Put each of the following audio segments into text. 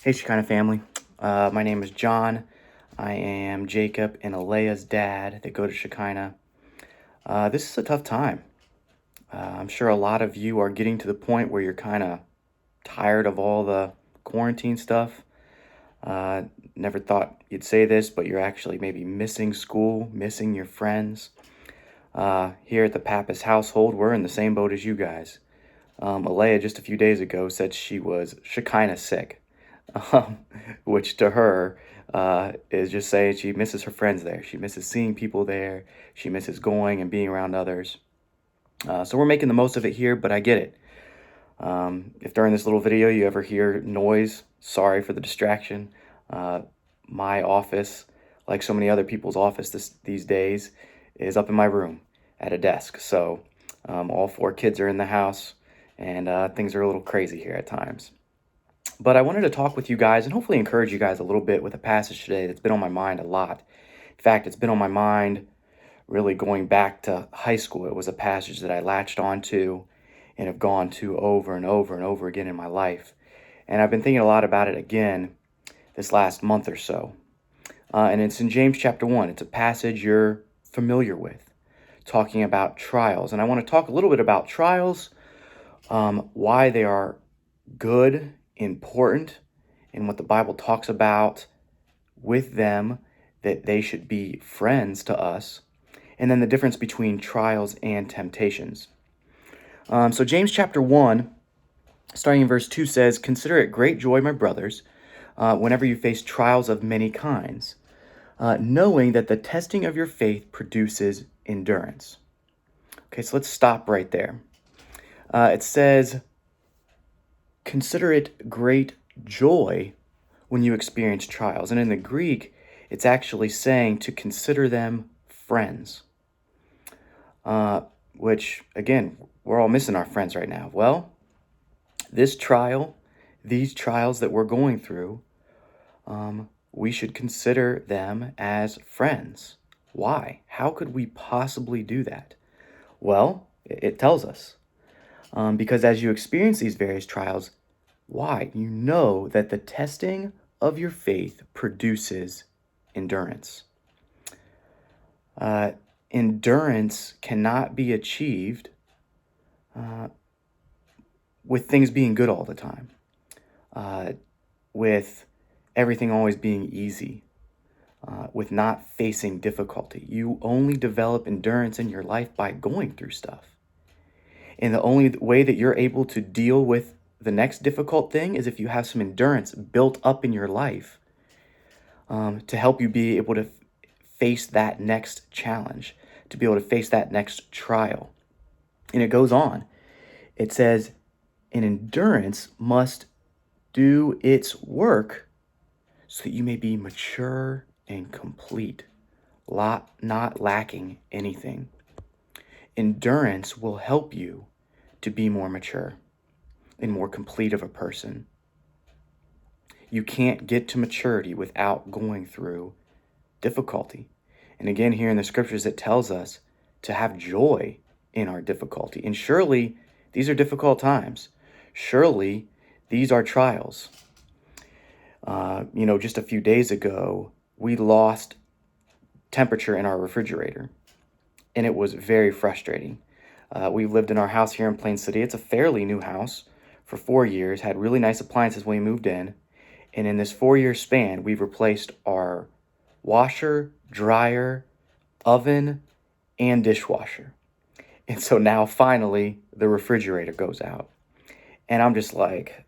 Hey, Shekinah family. My name is John. I am Jacob and Alea's dad that go to Shekinah. This is a tough time. I'm sure a lot of you are getting to the point where you're kind of tired of all the quarantine stuff. Never thought you'd say this, but you're actually maybe missing school, missing your friends. Here at the Pappas household, we're in the same boat as you guys. Alea just a few days ago said she was Shekinah sick. um, which to her is just saying she misses her friends there. She misses seeing people there. She misses going and being around others. So we're making the most of it here, but I get it. If during this little video you ever hear noise, sorry for the distraction. My office, like so many other people's office these days, is up in my room at a desk. So all four kids are in the house, and things are a little crazy here at times. But I wanted to talk with you guys and hopefully encourage you guys a little bit with a passage today that's been on my mind a lot. In fact, it's been on my mind really going back to high school. It was a passage that I latched onto and have gone to over and over and over again in my life. And I've been thinking a lot about it again this last month or so. And it's in James chapter 1. It's a passage you're familiar with, talking about trials. And I want to talk a little bit about trials, why they are good, important, and what the Bible talks about with them, that they should be friends to us, and then the difference between trials and temptations. So James chapter 1, starting in verse 2 says, "Consider it great joy, my brothers, whenever you face trials of many kinds, knowing that the testing of your faith produces endurance." Okay, so let's stop right there. It says, "Consider it great joy when you experience trials." And in the Greek, it's actually saying to consider them friends. Which, again, we're all missing our friends right now. Well, these trials that we're going through, we should consider them as friends. Why? How could we possibly do that? Well, it tells us. Because as you experience these various trials, why? You know that the testing of your faith produces endurance. Endurance cannot be achieved with things being good all the time, with everything always being easy, with not facing difficulty. You only develop endurance in your life by going through stuff. And the only way that you're able to deal with the next difficult thing is if you have some endurance built up in your life to help you be able to face that next challenge, to be able to face that next trial. And it goes on. It says, "An endurance must do its work so that you may be mature and complete, not lacking anything." Endurance will help you to be more mature and more complete of a person. You can't get to maturity without going through difficulty. And again, here in the scriptures, it tells us to have joy in our difficulty. And surely these are difficult times. Surely these are trials. Just a few days ago, we lost temperature in our refrigerator, and it was very frustrating. We've lived in our house here in Plain City. It's a fairly new house for 4 years, had really nice appliances when we moved in. And in this 4-year span, we've replaced our washer, dryer, oven, and dishwasher. And so now finally the refrigerator goes out. And I'm just like,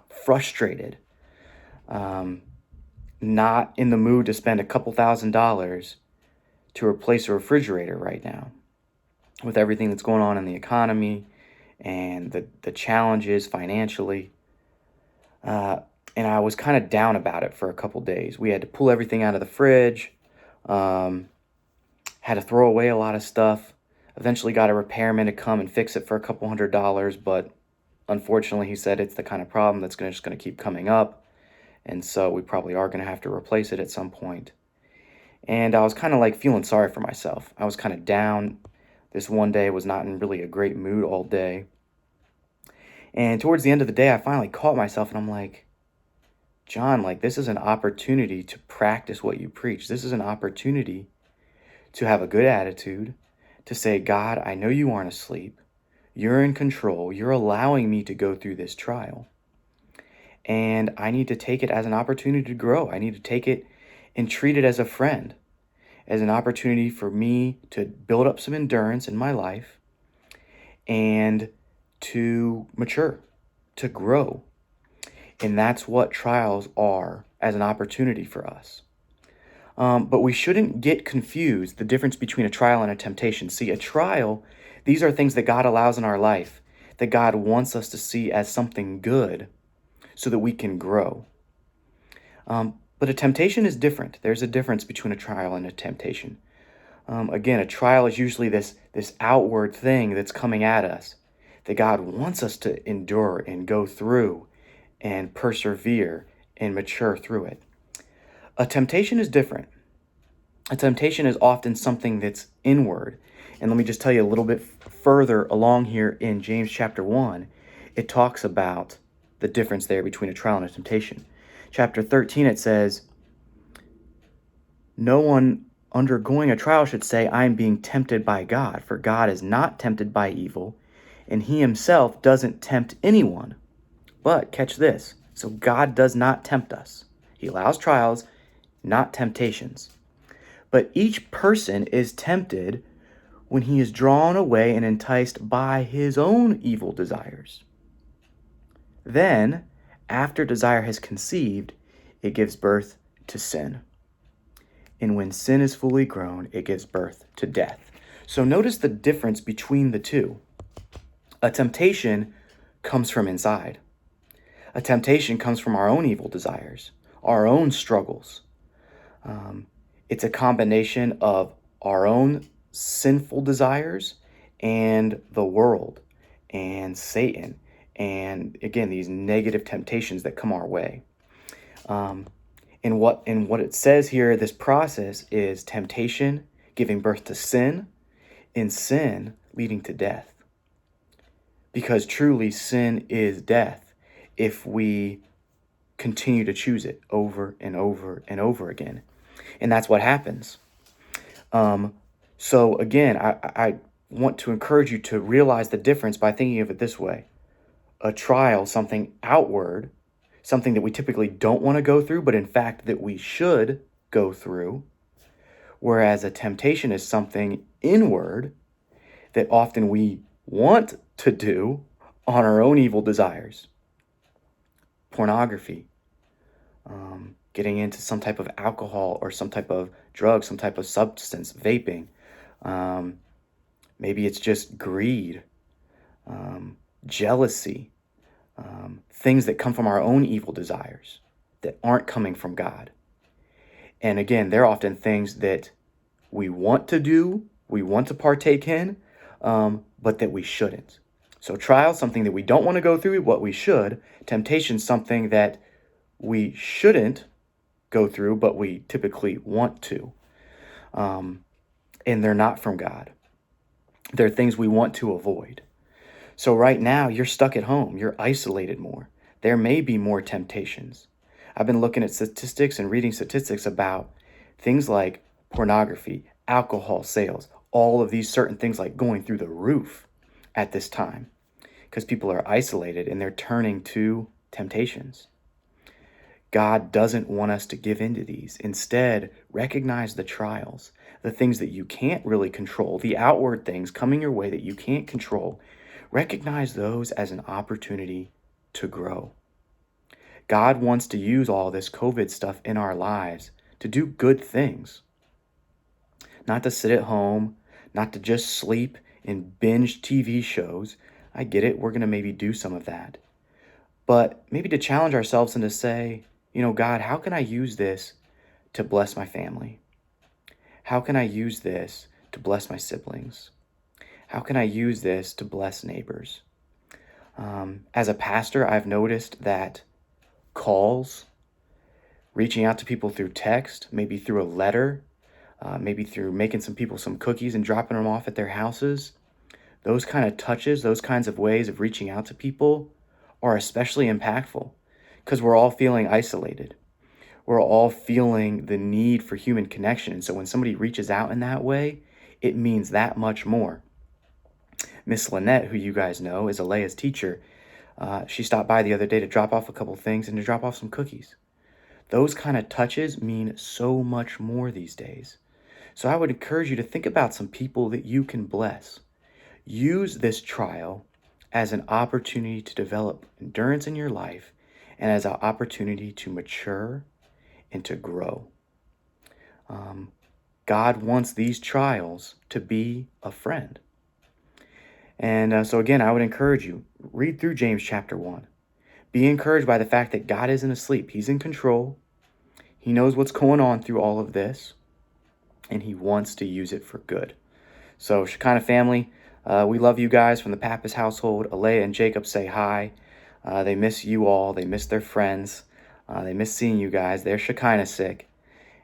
frustrated. Not in the mood to spend a couple $1,000s to replace a refrigerator right now, with everything that's going on in the economy and the challenges financially. And I was kind of down about it for a couple days. We had to pull everything out of the fridge, had to throw away a lot of stuff. Eventually got a repairman to come and fix it for a couple $100s, but unfortunately he said it's the kind of problem that's just going to keep coming up. And so we probably are going to have to replace it at some point. And I was kind of like feeling sorry for myself. I was kind of down. This one day was not in really a great mood all day. And towards the end of the day, I finally caught myself and I'm like, John, like, this is an opportunity to practice what you preach. This is an opportunity to have a good attitude, to say, God, I know you aren't asleep. You're in control. You're allowing me to go through this trial. And I need to take it as an opportunity to grow. I need to take it and treat it as a friend, as an opportunity for me to build up some endurance in my life and to mature, to grow. And that's what trials are, as an opportunity for us. But we shouldn't get confused the difference between a trial and a temptation. See, a trial, these are things that God allows in our life, that God wants us to see as something good so that we can grow. But a temptation is different. There's a difference between a trial and a temptation. Again, a trial is usually this outward thing that's coming at us, that God wants us to endure and go through and persevere and mature through it. A temptation is different. A temptation is often something that's inward. And let me just tell you a little bit further along here in James chapter 1, it talks about the difference there between a trial and a temptation. Chapter 13, it says, no one undergoing a trial should say, I am being tempted by God, for God is not tempted by evil, and he himself doesn't tempt anyone. But catch this. So God does not tempt us. He allows trials, not temptations. But each person is tempted when he is drawn away and enticed by his own evil desires. Then, after desire has conceived, it gives birth to sin. And when sin is fully grown, it gives birth to death. So notice the difference between the two. A temptation comes from inside. A temptation comes from our own evil desires, our own struggles. It's a combination of our own sinful desires and the world and Satan. And again, these negative temptations that come our way. And what it says here, this process is temptation giving birth to sin, and sin leading to death. Because truly sin is death if we continue to choose it over and over and over again. And that's what happens. So again, I want to encourage you to realize the difference by thinking of it this way. A trial, something outward, something that we typically don't want to go through, but in fact that we should go through. Whereas a temptation is something inward that often we want to do on our own evil desires. Pornography, getting into some type of alcohol or some type of drug, some type of substance, vaping. Maybe it's just greed, jealousy, things that come from our own evil desires that aren't coming from God. And again, they're often things that we want to do, we want to partake in, but that we shouldn't. So trial, something that we don't want to go through, what we should. Temptation, something that we shouldn't go through, but we typically want to. And they're not from God. They're things we want to avoid. So right now, you're stuck at home. You're isolated more. There may be more temptations. I've been looking at statistics and reading statistics about things like pornography, alcohol sales, all of these certain things like going through the roof at this time because people are isolated and they're turning to temptations. God doesn't want us to give into these. Instead, recognize the trials, the things that you can't really control, the outward things coming your way that you can't control. Recognize those as an opportunity to grow. God wants to use all this COVID stuff in our lives to do good things. Not to sit at home, not to just sleep and binge TV shows. I get it, we're going to maybe do some of that. But maybe to challenge ourselves and to say, God, how can I use this to bless my family? How can I use this to bless my siblings? How can I use this to bless neighbors? As a pastor, I've noticed that calls, reaching out to people through text, maybe through a letter, maybe through making some people some cookies and dropping them off at their houses, those kind of touches, those kinds of ways of reaching out to people are especially impactful because we're all feeling isolated. We're all feeling the need for human connection. And so when somebody reaches out in that way, it means that much more. Miss Lynette, who you guys know, is Alea's teacher. She stopped by the other day to drop off a couple things and to drop off some cookies. Those kind of touches mean so much more these days. So I would encourage you to think about some people that you can bless. Use this trial as an opportunity to develop endurance in your life and as an opportunity to mature and to grow. God wants these trials to be a friend. And so again, I would encourage you, read through James chapter 1. Be encouraged by the fact that God isn't asleep. He's in control. He knows what's going on through all of this, and he wants to use it for good. So Shekinah family, we love you guys from the Pappas household. Alea and Jacob say hi. They miss you all. They miss their friends. They miss seeing you guys. They're Shekinah sick.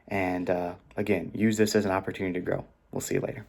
And again, use this as an opportunity to grow. We'll see you later.